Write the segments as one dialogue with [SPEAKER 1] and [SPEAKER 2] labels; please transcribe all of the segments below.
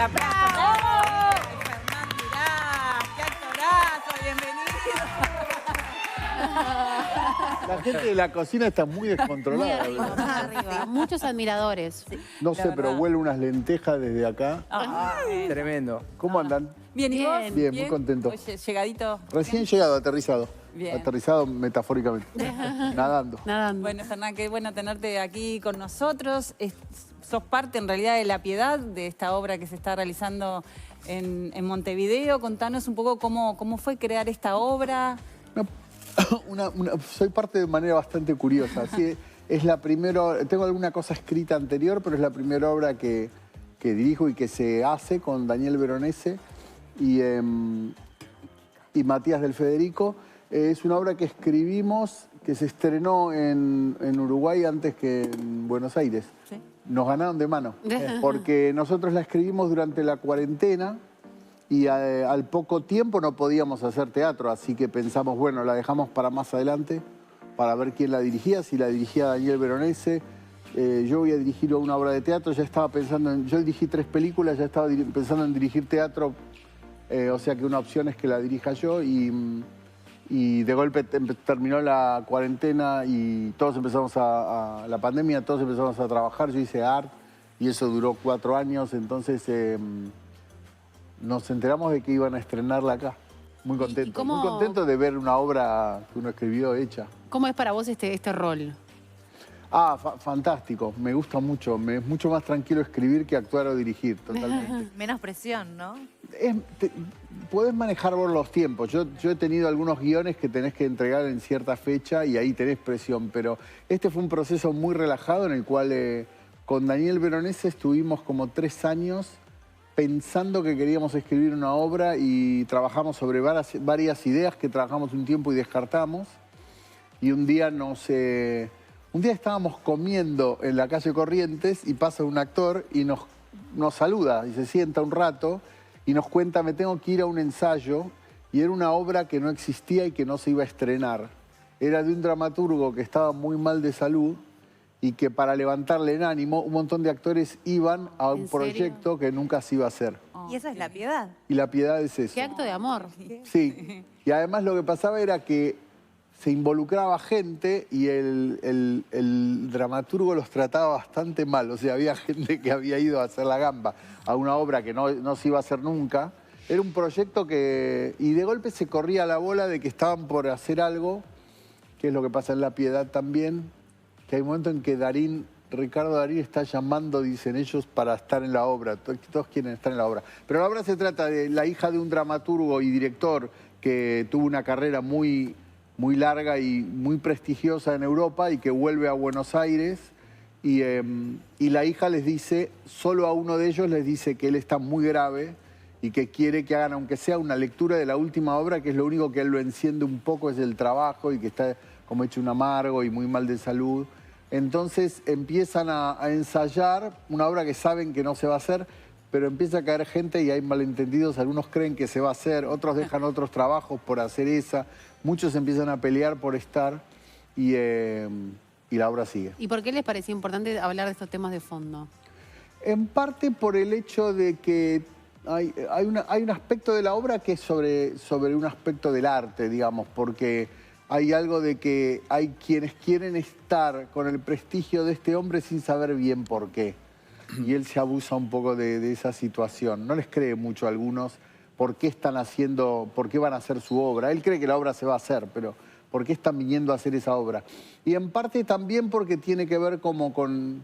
[SPEAKER 1] ¡Bravo! Fernán Mirás, qué actorazo, bienvenido.
[SPEAKER 2] La gente de la cocina está muy descontrolada.
[SPEAKER 3] Muy arriba. Muchos admiradores.
[SPEAKER 2] No sé, pero huele unas lentejas desde acá.
[SPEAKER 4] Tremendo.
[SPEAKER 2] ¿Cómo andan?
[SPEAKER 1] Bien, ¿y vos?
[SPEAKER 2] Bien, muy contento.
[SPEAKER 1] Oye, llegadito.
[SPEAKER 2] Recién llegado, aterrizado.
[SPEAKER 1] Bien.
[SPEAKER 2] Aterrizado metafóricamente. Nadando.
[SPEAKER 3] Nadando.
[SPEAKER 1] Bueno, Fernán, qué bueno tenerte aquí con nosotros. Sos parte, en realidad, de La Piedad, de esta obra que se está realizando en Montevideo. Contanos un poco cómo fue crear esta obra.
[SPEAKER 2] Soy parte de manera bastante curiosa. Así es la primera. Tengo alguna cosa escrita anterior, pero es la primera obra que dirijo y que se hace con Daniel Veronese y Matías del Federico. Es una obra que escribimos, que se estrenó en Uruguay antes que en Buenos Aires.
[SPEAKER 1] ¿Sí?
[SPEAKER 2] Nos ganaron de mano, porque nosotros la escribimos durante la cuarentena y al poco tiempo no podíamos hacer teatro, así que pensamos, bueno, la dejamos para más adelante, para ver quién la dirigía, si la dirigía Daniel Veronese. Yo voy a dirigir una obra de teatro, ya estaba pensando yo dirigí 3 películas, ya estaba pensando en dirigir teatro, o sea que una opción es que la dirija yo y de golpe terminó la cuarentena y todos empezamos la pandemia, todos empezamos a trabajar. Yo hice art y eso duró 4 años, entonces nos enteramos de que iban a estrenarla acá. Muy contento, muy contento de ver una obra que uno escribió hecha.
[SPEAKER 3] ¿Cómo es para vos este rol?
[SPEAKER 2] Fantástico, me gusta mucho. Me es mucho más tranquilo escribir que actuar o dirigir, totalmente.
[SPEAKER 5] Menos presión, ¿no?
[SPEAKER 2] Podés manejar vos los tiempos. Yo he tenido algunos guiones que tenés que entregar en cierta fecha y ahí tenés presión, pero este fue un proceso muy relajado en el cual con Daniel Veronese estuvimos como 3 años pensando que queríamos escribir una obra y trabajamos sobre varias ideas que trabajamos un tiempo y descartamos. Y un día estábamos comiendo en la calle Corrientes y pasa un actor y nos saluda y se sienta un rato y nos cuenta, me tengo que ir a un ensayo, y era una obra que no existía y que no se iba a estrenar. Era de un dramaturgo que estaba muy mal de salud y que para levantarle el ánimo un montón de actores iban a un proyecto que nunca se iba a hacer.
[SPEAKER 5] Y esa es La Piedad.
[SPEAKER 2] Y La Piedad es eso.
[SPEAKER 3] Qué acto de amor.
[SPEAKER 2] Sí, y además lo que pasaba era que se involucraba gente y el dramaturgo los trataba bastante mal. O sea, había gente que había ido a hacer la gamba a una obra que no se iba a hacer nunca. Era un proyecto y de golpe se corría la bola de que estaban por hacer algo, que es lo que pasa en La Piedad también, que hay un momento en que Ricardo Darín está llamando, dicen ellos, para estar en la obra. Todos quieren estar en la obra. Pero la obra se trata de la hija de un dramaturgo y director que tuvo una carrera muy larga y muy prestigiosa en Europa y que vuelve a Buenos Aires y la hija les dice, solo a uno de ellos les dice que él está muy grave y que quiere que hagan, aunque sea una lectura de la última obra, que es lo único que él lo enciende un poco, es el trabajo y que está como hecho un amargo y muy mal de salud. Entonces empiezan a ensayar una obra que saben que no se va a hacer, pero empieza a caer gente y hay malentendidos. Algunos creen que se va a hacer, otros dejan otros trabajos por hacer esa. Muchos empiezan a pelear por estar y la obra sigue.
[SPEAKER 3] ¿Y por qué les parecía importante hablar de estos temas de fondo?
[SPEAKER 2] En parte por el hecho de que hay un aspecto de la obra que es sobre un aspecto del arte, digamos, porque hay algo de que hay quienes quieren estar con el prestigio de este hombre sin saber bien por qué. Y él se abusa un poco de esa situación. No les cree mucho a algunos por qué por qué van a hacer su obra. Él cree que la obra se va a hacer, pero ¿por qué están viniendo a hacer esa obra? Y en parte también porque tiene que ver como con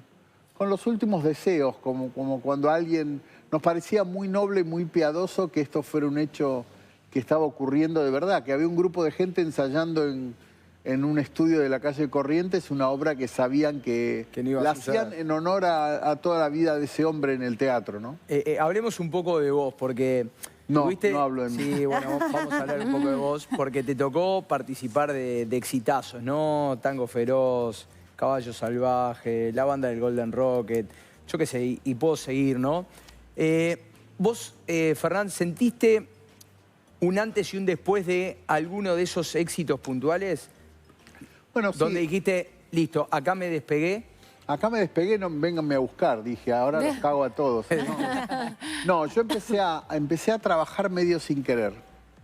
[SPEAKER 2] los últimos deseos, como cuando alguien... Nos parecía muy noble y muy piadoso que esto fuera un hecho que estaba ocurriendo de verdad, que había un grupo de gente ensayando en un estudio de la calle Corrientes, una obra que sabían que
[SPEAKER 4] no
[SPEAKER 2] la hacían en honor a toda la vida de ese hombre en el teatro, ¿no?
[SPEAKER 4] Hablemos un poco de vos, porque...
[SPEAKER 2] No hablo de mí.
[SPEAKER 4] Sí, bueno, vamos a hablar un poco de vos, porque te tocó participar de exitazos, ¿no? Tango Feroz, Caballo Salvaje, la banda del Golden Rocket, yo qué sé, y puedo seguir, ¿no? Vos, Fernán, ¿sentiste un antes y un después de alguno de esos éxitos puntuales?
[SPEAKER 2] Bueno, sí.
[SPEAKER 4] Donde dijiste, listo, acá me despegué
[SPEAKER 2] acá me despegué, no, vénganme a buscar. Dije, ahora los cago a todos. No, yo empecé a trabajar medio sin querer.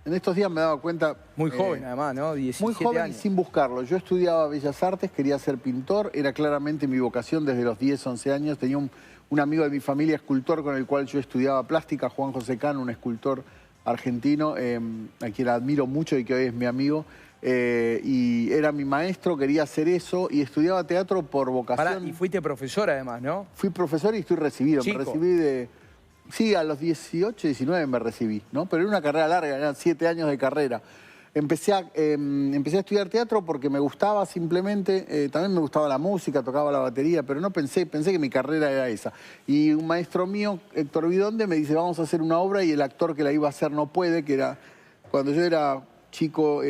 [SPEAKER 2] En estos días me daba cuenta...
[SPEAKER 4] Muy joven además, ¿no? 17
[SPEAKER 2] Muy joven
[SPEAKER 4] años.
[SPEAKER 2] y sin buscarlo. Yo estudiaba Bellas Artes, quería ser pintor, era claramente mi vocación desde los 10, 11 años. Tenía un amigo de mi familia, escultor, con el cual yo estudiaba plástica, Juan José Cano, un escultor argentino, a quien admiro mucho y que hoy es mi amigo. Y era mi maestro, quería hacer eso y estudiaba teatro por vocación.
[SPEAKER 4] Pará, y fuiste profesor además, ¿no?
[SPEAKER 2] Fui profesor y estoy recibido.
[SPEAKER 4] Chico.
[SPEAKER 2] Me recibí de... Sí, a los 18, 19 me recibí, ¿no? Pero era una carrera larga, eran 7 años de carrera. Empecé a estudiar teatro porque me gustaba simplemente, también me gustaba la música, tocaba la batería, pero no pensé que mi carrera era esa. Y un maestro mío, Héctor Vidonde, me dice, vamos a hacer una obra y el actor que la iba a hacer no puede, que era... Cuando yo era chico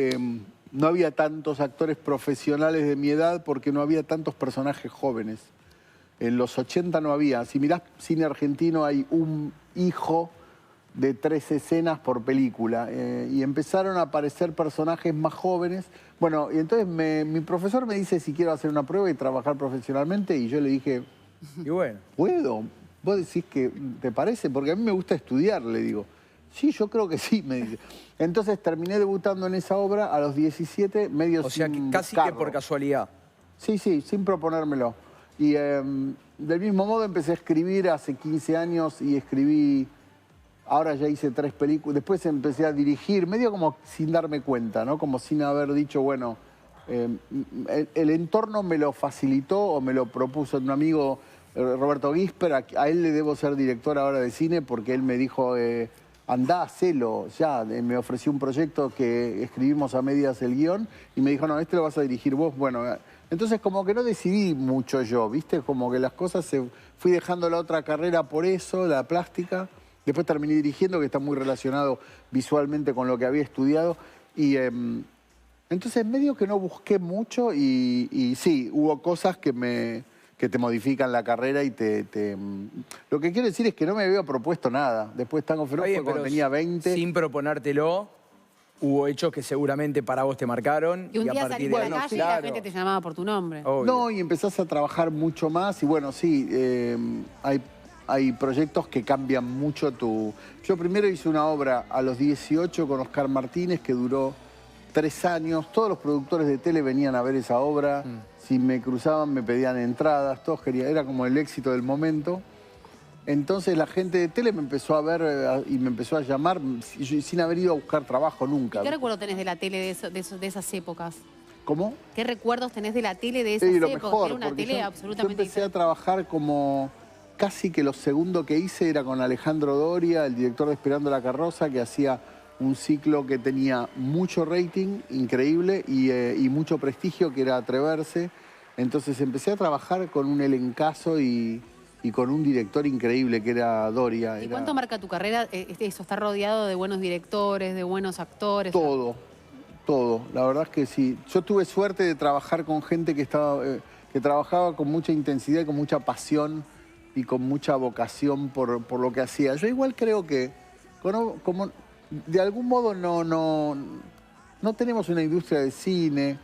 [SPEAKER 2] no había tantos actores profesionales de mi edad porque no había tantos personajes jóvenes. En los 80 no había. Si mirás cine argentino hay un hijo de 3 escenas por película. Y empezaron a aparecer personajes más jóvenes. Bueno, y entonces mi profesor me dice si quiero hacer una prueba y trabajar profesionalmente. Y yo le dije,
[SPEAKER 4] Y bueno.
[SPEAKER 2] ¿puedo? ¿Vos decís que te parece? Porque a mí me gusta estudiar, le digo. Sí, yo creo que sí, me dice. Entonces terminé debutando en esa obra a los 17, medio
[SPEAKER 4] O sea, que
[SPEAKER 2] sin
[SPEAKER 4] casi que
[SPEAKER 2] buscarlo.
[SPEAKER 4] por casualidad.
[SPEAKER 2] Sí, sin proponérmelo. Y del mismo modo empecé a escribir hace 15 años y escribí, ahora ya hice 3 películas, después empecé a dirigir, medio como sin darme cuenta, ¿no? Como sin haber dicho, bueno, el entorno me lo facilitó o me lo propuso un amigo, Roberto Guisper, a él le debo ser director ahora de cine porque él me dijo, andá, hacelo, ya, me ofreció un proyecto que escribimos a medias el guión y me dijo, no, este lo vas a dirigir vos, bueno... Entonces como que no decidí mucho yo, ¿viste? Como que las cosas fui dejando la otra carrera por eso, la plástica. Después terminé dirigiendo, que está muy relacionado visualmente con lo que había estudiado. Y entonces medio que no busqué mucho y sí, hubo cosas que te modifican la carrera y Lo que quiero decir es que no me había propuesto nada. Después Tango Feroz
[SPEAKER 4] Está bien,
[SPEAKER 2] fue cuando
[SPEAKER 4] pero
[SPEAKER 2] tenía 20.
[SPEAKER 4] Sin proponértelo, hubo hechos que seguramente para vos te marcaron.
[SPEAKER 3] Y un día
[SPEAKER 4] a partir
[SPEAKER 3] saliste
[SPEAKER 4] de
[SPEAKER 3] a la
[SPEAKER 4] ahí,
[SPEAKER 3] calle y la gente te llamaba por tu nombre.
[SPEAKER 4] Obvio.
[SPEAKER 2] No, y empezás a trabajar mucho más y bueno, sí, hay proyectos que cambian mucho tu... Yo primero hice una obra a los 18 con Oscar Martínez que duró 3 años. Todos los productores de tele venían a ver esa obra. Si me cruzaban me pedían entradas, todos querían... Era como el éxito del momento. Entonces la gente de tele me empezó a ver y me empezó a llamar sin haber ido a buscar trabajo nunca.
[SPEAKER 3] ¿Qué recuerdo tenés de la tele de esas épocas?
[SPEAKER 2] ¿Cómo?
[SPEAKER 3] ¿Qué recuerdos tenés de la tele de esas
[SPEAKER 2] Sí, lo
[SPEAKER 3] épocas?
[SPEAKER 2] mejor,
[SPEAKER 3] Era una
[SPEAKER 2] porque
[SPEAKER 3] tele
[SPEAKER 2] yo
[SPEAKER 3] absolutamente
[SPEAKER 2] empecé a
[SPEAKER 3] diferente.
[SPEAKER 2] trabajar como... Casi que lo segundo que hice era con Alejandro Doria, el director de Esperando la Carroza, que hacía un ciclo que tenía mucho rating, increíble, y mucho prestigio, que era Atreverse. Entonces empecé a trabajar con un elencazo y con un director increíble, que era Doria.
[SPEAKER 3] ¿Y
[SPEAKER 2] Era
[SPEAKER 3] cuánto marca tu carrera eso? ¿Estar rodeado de buenos directores, de buenos actores?
[SPEAKER 2] todo, todo. La verdad es que sí. Yo tuve suerte de trabajar con gente que trabajaba con mucha intensidad y con mucha pasión y con mucha vocación por lo que hacía. Yo igual creo que, como de algún modo no tenemos una industria de cine,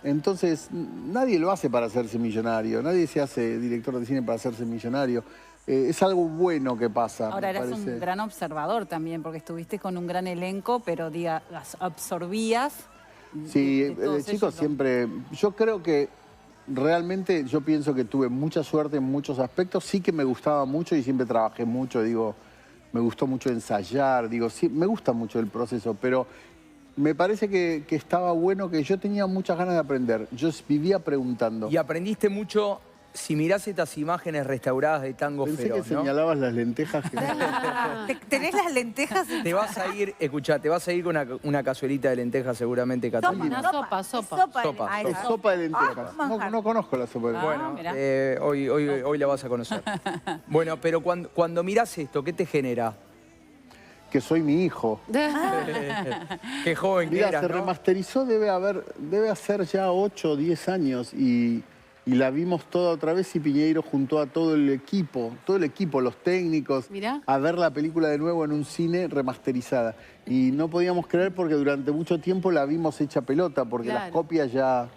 [SPEAKER 2] entonces nadie lo hace para hacerse millonario, nadie se hace director de cine para hacerse millonario. Es algo bueno que pasa.
[SPEAKER 1] Ahora
[SPEAKER 2] me
[SPEAKER 1] eras
[SPEAKER 2] parece.
[SPEAKER 1] un gran observador también, porque estuviste con un gran elenco, pero absorbías.
[SPEAKER 2] Sí,
[SPEAKER 1] de todos
[SPEAKER 2] chicos,
[SPEAKER 1] ellos, ¿no?
[SPEAKER 2] siempre... Yo creo que realmente yo pienso que tuve mucha suerte en muchos aspectos. Sí que me gustaba mucho y siempre trabajé mucho, digo, me gustó mucho ensayar, digo, sí, me gusta mucho el proceso, pero me parece que estaba bueno, que yo tenía muchas ganas de aprender. Yo vivía preguntando.
[SPEAKER 4] Y aprendiste mucho, si mirás estas imágenes restauradas de Tango
[SPEAKER 2] Pensé
[SPEAKER 4] Feroz,
[SPEAKER 2] que
[SPEAKER 4] ¿no?
[SPEAKER 2] señalabas las lentejas. Que...
[SPEAKER 5] ¿Tenés las lentejas?
[SPEAKER 4] Te vas a ir, escuchá, te vas a ir con una cazuelita de lentejas seguramente, Catalina.
[SPEAKER 3] Una sopa.
[SPEAKER 4] Sopa.
[SPEAKER 5] Ahí
[SPEAKER 2] Es
[SPEAKER 5] está.
[SPEAKER 2] sopa de lentejas.
[SPEAKER 5] manjar.
[SPEAKER 2] No conozco la sopa de lentejas.
[SPEAKER 1] Ah,
[SPEAKER 4] Bueno,
[SPEAKER 1] mirá.
[SPEAKER 4] hoy la vas a conocer. Bueno, pero cuando mirás esto, ¿qué te genera?
[SPEAKER 2] Que soy mi hijo.
[SPEAKER 4] Qué joven que
[SPEAKER 2] Mira,
[SPEAKER 4] eras,
[SPEAKER 2] se
[SPEAKER 4] ¿no?
[SPEAKER 2] remasterizó, debe hacer ya 8 o 10 años y la vimos toda otra vez y Piñeiro juntó a todo el equipo, los técnicos,
[SPEAKER 3] Mirá.
[SPEAKER 2] a ver la película de nuevo en un cine remasterizada. Y no podíamos creer porque durante mucho tiempo la vimos hecha pelota, porque las
[SPEAKER 3] Claro.
[SPEAKER 2] copias ya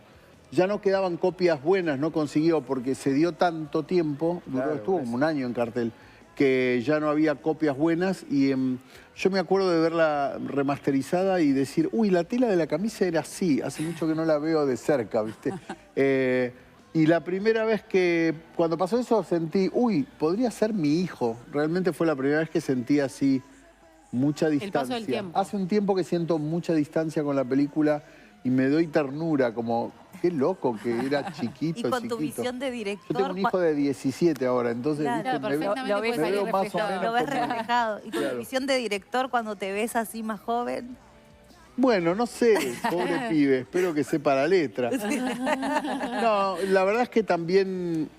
[SPEAKER 2] ya no quedaban copias buenas, no consiguió, porque se dio tanto tiempo,
[SPEAKER 4] Claro,
[SPEAKER 2] estuvo
[SPEAKER 4] pues.
[SPEAKER 2] como un año en cartel, que ya no había copias buenas y yo me acuerdo de verla remasterizada y decir, uy, la tela de la camisa era así, hace mucho que no la veo de cerca, ¿viste? Y la primera vez que, cuando pasó eso, sentí, uy, podría ser mi hijo. Realmente fue la primera vez que sentí así mucha distancia.
[SPEAKER 3] paso del tiempo.
[SPEAKER 2] Hace un tiempo que siento mucha distancia con la película y me doy ternura, como, qué loco que era chiquito,
[SPEAKER 5] Y con tu
[SPEAKER 2] chiquito.
[SPEAKER 5] visión de director,
[SPEAKER 2] Yo tengo un hijo de 17 ahora, entonces
[SPEAKER 5] Claro.
[SPEAKER 2] ¿viste?
[SPEAKER 3] Claro, perfectamente puede
[SPEAKER 2] me
[SPEAKER 3] salir
[SPEAKER 2] veo más o
[SPEAKER 3] reflejado.
[SPEAKER 2] menos
[SPEAKER 5] lo ves
[SPEAKER 2] como-
[SPEAKER 5] reflejado. Y con
[SPEAKER 2] Claro.
[SPEAKER 5] tu visión de director, cuando te ves así más joven,
[SPEAKER 2] Bueno, no sé, pobre pibe, espero que sepa la letra. No, la verdad es que también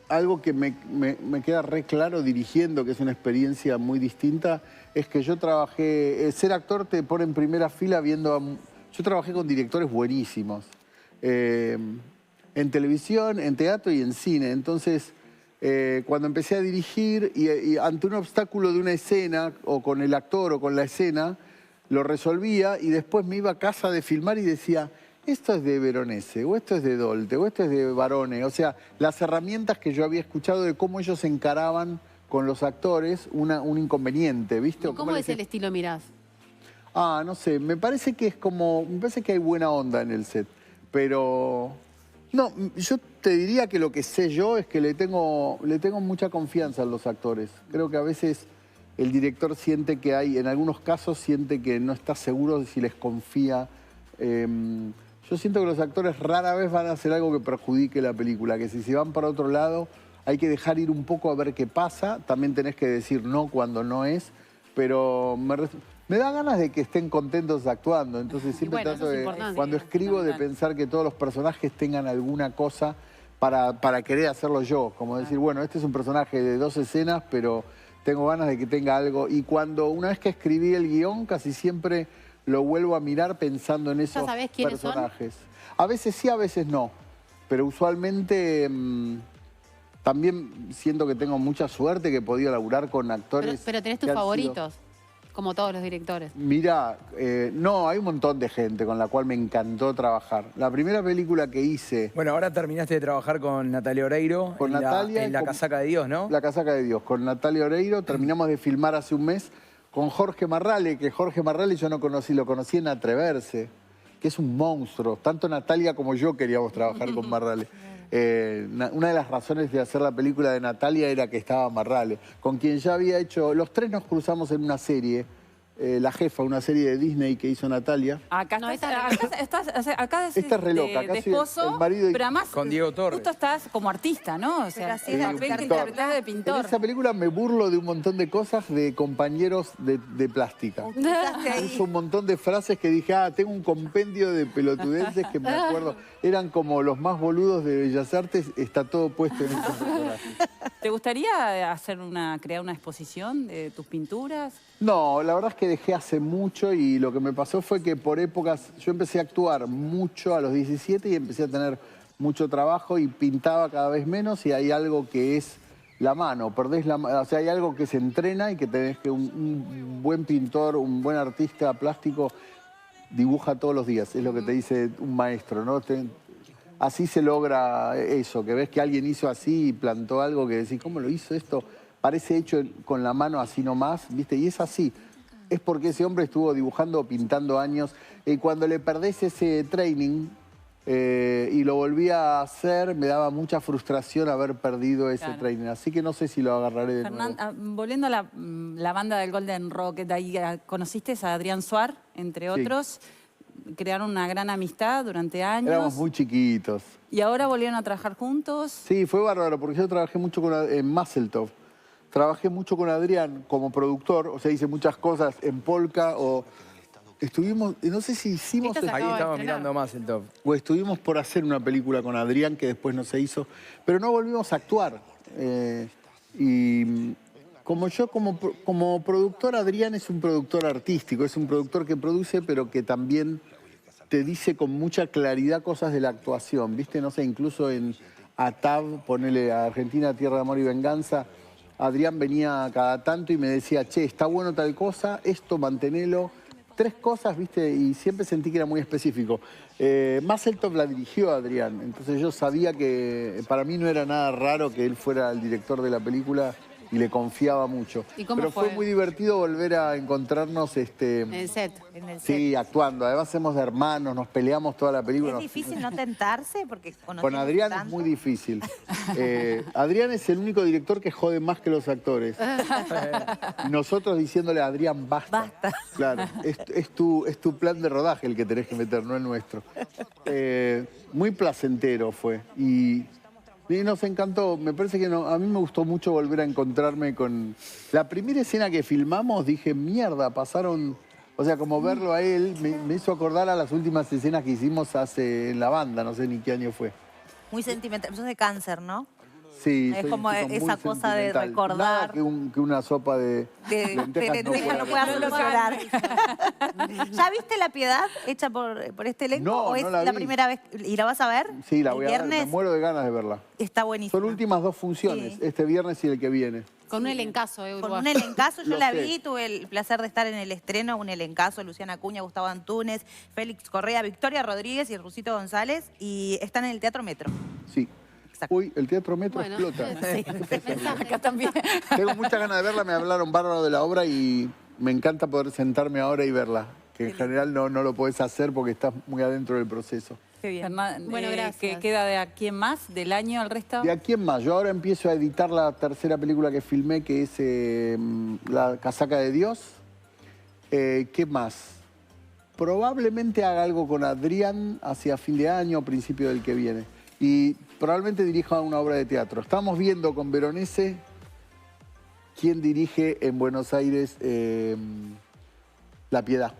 [SPEAKER 2] algo que me queda re claro dirigiendo, que es una experiencia muy distinta, es que yo trabajé, ser actor te pone en primera fila viendo, yo trabajé con directores buenísimos, en televisión, en teatro y en cine. Entonces, cuando empecé a dirigir y ante un obstáculo de una escena, o con el actor o con la escena, lo resolvía y después me iba a casa de filmar y decía, esto es de Veronese, o esto es de Dolte, o esto es de Barone. O sea, las herramientas que yo había escuchado de cómo ellos encaraban con los actores un inconveniente, ¿viste? O
[SPEAKER 3] ¿Cómo
[SPEAKER 2] les-
[SPEAKER 3] es el estilo Mirás?
[SPEAKER 2] Ah, no sé, me parece que es como, me parece que hay buena onda en el set, pero no, yo te diría que lo que sé yo es que le tengo mucha confianza a los actores. Creo que a veces el director siente que hay, en algunos casos siente que no está seguro de si les confía. Yo siento que los actores rara vez van a hacer algo que perjudique la película, que si se van para otro lado hay que dejar ir un poco a ver qué pasa, también tenés que decir no cuando no es, pero me da ganas de que estén contentos actuando, entonces siempre
[SPEAKER 3] bueno,
[SPEAKER 2] trato
[SPEAKER 3] eso es
[SPEAKER 2] de,
[SPEAKER 3] importante.
[SPEAKER 2] cuando
[SPEAKER 3] Sí,
[SPEAKER 2] escribo, de
[SPEAKER 1] fundamental.
[SPEAKER 2] pensar que todos los personajes tengan alguna cosa para querer hacerlo yo, como decir, bueno, este es un personaje de 2 escenas, pero tengo ganas de que tenga algo. Y una vez que escribí el guión, casi siempre lo vuelvo a mirar pensando en esos
[SPEAKER 3] sabés quiénes son?
[SPEAKER 2] personajes. A veces sí, a veces no, pero usualmente también siento que tengo mucha suerte, que he podido laburar con actores.
[SPEAKER 3] Pero tenés tus
[SPEAKER 2] que han sido-
[SPEAKER 3] favoritos, como todos los directores.
[SPEAKER 2] Mira, no, hay un montón de gente con la cual me encantó trabajar. La primera película que hice,
[SPEAKER 4] Bueno, ahora terminaste de trabajar con Natalia Oreiro
[SPEAKER 2] Con
[SPEAKER 4] en
[SPEAKER 2] Natalia
[SPEAKER 4] en
[SPEAKER 2] y
[SPEAKER 4] La
[SPEAKER 2] con-
[SPEAKER 4] Casaca de Dios, ¿no?
[SPEAKER 2] La Casaca de Dios, con Natalia Oreiro, terminamos de filmar hace un mes con Jorge Marrale, que Jorge Marrale yo no conocí, lo conocí en Atreverse, que es un monstruo. Tanto Natalia como yo queríamos trabajar con Marrale. Una de las razones de hacer la película de Natalia era que estaba Marrale, con quien ya había hecho, los tres nos cruzamos en una serie, La Jefa, una serie de Disney que hizo Natalia.
[SPEAKER 1] Acá
[SPEAKER 3] No,
[SPEAKER 1] estás, acá
[SPEAKER 2] Esta es re loca,
[SPEAKER 1] de
[SPEAKER 2] acá soy
[SPEAKER 1] esposo,
[SPEAKER 2] el marido y-
[SPEAKER 1] pero además
[SPEAKER 4] Con Diego Torres.
[SPEAKER 1] justo estás como artista, ¿no? O sea,
[SPEAKER 5] Pero así
[SPEAKER 1] el
[SPEAKER 5] es
[SPEAKER 1] papel que
[SPEAKER 2] pintor.
[SPEAKER 1] interpretás de
[SPEAKER 2] En
[SPEAKER 1] pintor.
[SPEAKER 2] esa película me burlo de un montón de cosas de compañeros de plástica.
[SPEAKER 5] utilizaste ahí.
[SPEAKER 2] Uso un montón de frases que dije, tengo un compendio de pelotudenses que me acuerdo. Eran como los más boludos de Bellas Artes, está todo puesto en estos personajes.
[SPEAKER 1] ¿Te gustaría crear una exposición de tus pinturas?
[SPEAKER 2] No, la verdad es que dejé hace mucho y lo que me pasó fue que por épocas, yo empecé a actuar mucho a los 17 y empecé a tener mucho trabajo y pintaba cada vez menos y hay algo que es la mano, perdés la mano, o sea, hay algo que se entrena y que tenés que un buen pintor, un buen artista plástico dibuja todos los días, es lo que te dice un maestro, ¿no? Así se logra eso, que ves que alguien hizo así y plantó algo que decís, ¿cómo lo hizo esto? Parece hecho con la mano así nomás, ¿viste? Y es así. Es porque ese hombre estuvo dibujando o pintando años. Y cuando le perdés ese training y lo volví a hacer, me daba mucha frustración haber perdido ese
[SPEAKER 1] Claro.
[SPEAKER 2] training. Así que no sé si lo agarraré de nuevo.
[SPEAKER 1] Volviendo a la banda del Golden Rocket, ahí conociste a Adrián Suar, entre
[SPEAKER 2] Sí.
[SPEAKER 1] otros. Crearon una gran amistad durante años.
[SPEAKER 2] Éramos muy chiquitos.
[SPEAKER 1] Y ahora volvieron a trabajar juntos.
[SPEAKER 2] Sí, fue bárbaro, porque yo trabajé mucho en Musseltov. Trabajé mucho con Adrián como productor, o sea, hice muchas cosas en Polka o estuvimos, no sé si hicimos
[SPEAKER 3] Esta se
[SPEAKER 4] Ahí
[SPEAKER 3] acaba de
[SPEAKER 4] estamos
[SPEAKER 3] estrenar.
[SPEAKER 4] mirando más el top.
[SPEAKER 2] o estuvimos por hacer una película con Adrián que después no se hizo, pero no volvimos a actuar. Y como yo, como productor, Adrián es un productor artístico, es un productor que produce, pero que también te dice con mucha claridad cosas de la actuación, ¿viste? No sé, incluso en ATAV, ponele a Argentina, Tierra de Amor y Venganza, Adrián venía cada tanto y me decía, che, está bueno tal cosa, esto mantenelo, 3 cosas, ¿viste? Y siempre sentí que era muy específico. Masseltoff la dirigió Adrián, entonces yo sabía que para mí no era nada raro que él fuera el director de la película y le confiaba mucho.
[SPEAKER 3] ¿Y cómo
[SPEAKER 2] Pero fue
[SPEAKER 3] fue?
[SPEAKER 2] muy divertido volver a encontrarnos
[SPEAKER 3] En el set.
[SPEAKER 5] En el set.
[SPEAKER 2] sí, actuando. Además somos de hermanos, nos peleamos toda la película.
[SPEAKER 5] Es difícil no tentarse porque
[SPEAKER 2] Con Adrián es muy difícil. Adrián es el único director que jode más que los actores. Y nosotros diciéndole a Adrián, basta.
[SPEAKER 5] Basta.
[SPEAKER 2] Claro, es tu plan de rodaje el que tenés que meter, no el nuestro. Muy placentero fue. Y nos encantó. Me parece que a mí me gustó mucho volver a encontrarme con... La primera escena que filmamos, dije, mierda, pasaron... O sea, como verlo a él, me hizo acordar a las últimas escenas que hicimos en la banda, no sé ni qué año fue.
[SPEAKER 5] Muy sentimental. Sos de cáncer, ¿no?
[SPEAKER 2] Sí,
[SPEAKER 5] Es
[SPEAKER 2] soy
[SPEAKER 5] como
[SPEAKER 2] un tipo muy
[SPEAKER 5] esa cosa de
[SPEAKER 2] sentimental.
[SPEAKER 5] recordar.
[SPEAKER 2] Nada que una sopa de
[SPEAKER 5] De
[SPEAKER 2] lentejas
[SPEAKER 5] lentejas no
[SPEAKER 2] pueda
[SPEAKER 5] puede hacerlo llorar. ¿Ya viste La Piedad hecha por este elenco?
[SPEAKER 2] No,
[SPEAKER 5] ¿O es
[SPEAKER 2] no la
[SPEAKER 5] la
[SPEAKER 2] vi.
[SPEAKER 5] primera vez? ¿Y la vas a ver?
[SPEAKER 2] Sí, la
[SPEAKER 5] ¿El
[SPEAKER 2] voy a ver,
[SPEAKER 5] viernes?
[SPEAKER 2] me muero de ganas de verla.
[SPEAKER 5] Está buenísima.
[SPEAKER 2] Son últimas 2 funciones,
[SPEAKER 5] Sí.
[SPEAKER 2] este viernes y el que viene.
[SPEAKER 3] Con un elencazo,
[SPEAKER 5] Con
[SPEAKER 3] Uruguay.
[SPEAKER 5] un elencazo, yo
[SPEAKER 2] Lo
[SPEAKER 5] la
[SPEAKER 2] sé.
[SPEAKER 5] vi, tuve el placer de estar en el estreno, un elencazo, Luciana Acuña, Gustavo Antúnez, Félix Correa, Victoria Rodríguez y Rusito González, y están en el Teatro Metro.
[SPEAKER 2] Sí.
[SPEAKER 5] Exacto.
[SPEAKER 2] Uy, el Teatro Metro
[SPEAKER 3] Bueno,
[SPEAKER 2] explota.
[SPEAKER 3] sí.
[SPEAKER 1] Acá también.
[SPEAKER 2] Tengo muchas ganas de verla, me hablaron bárbaro de la obra y me encanta poder sentarme ahora y verla. Que en general no lo podés hacer porque estás muy adentro del proceso.
[SPEAKER 5] Qué bien.
[SPEAKER 3] Bueno, gracias.
[SPEAKER 1] ¿Qué queda de aquí en más? ¿Del año al resto?
[SPEAKER 2] De aquí en más, yo ahora empiezo a editar la tercera película que filmé, que es La Casaca de Dios. ¿Qué más? Probablemente haga algo con Adrián hacia fin de año o principio del que viene. Y probablemente dirija una obra de teatro. Estamos viendo con Veronese quién dirige en Buenos Aires La Piedad.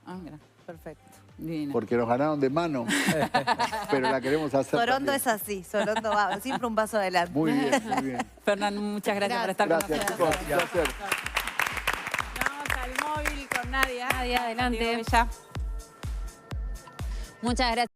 [SPEAKER 1] Ah, mira,
[SPEAKER 5] Perfecto.
[SPEAKER 1] divino.
[SPEAKER 2] Porque nos ganaron de mano, pero la queremos hacer
[SPEAKER 5] Sorondo
[SPEAKER 2] también.
[SPEAKER 5] es así, Sorondo va siempre un paso adelante.
[SPEAKER 2] Muy bien, muy bien.
[SPEAKER 1] Fernán, muchas gracias por estar
[SPEAKER 2] Gracias,
[SPEAKER 1] con
[SPEAKER 2] chicos.
[SPEAKER 1] nosotros.
[SPEAKER 2] Un placer.
[SPEAKER 1] Vamos al móvil con Nadia.
[SPEAKER 3] Nadia, adelante.
[SPEAKER 1] Nadia Bella.
[SPEAKER 3] Muchas gracias.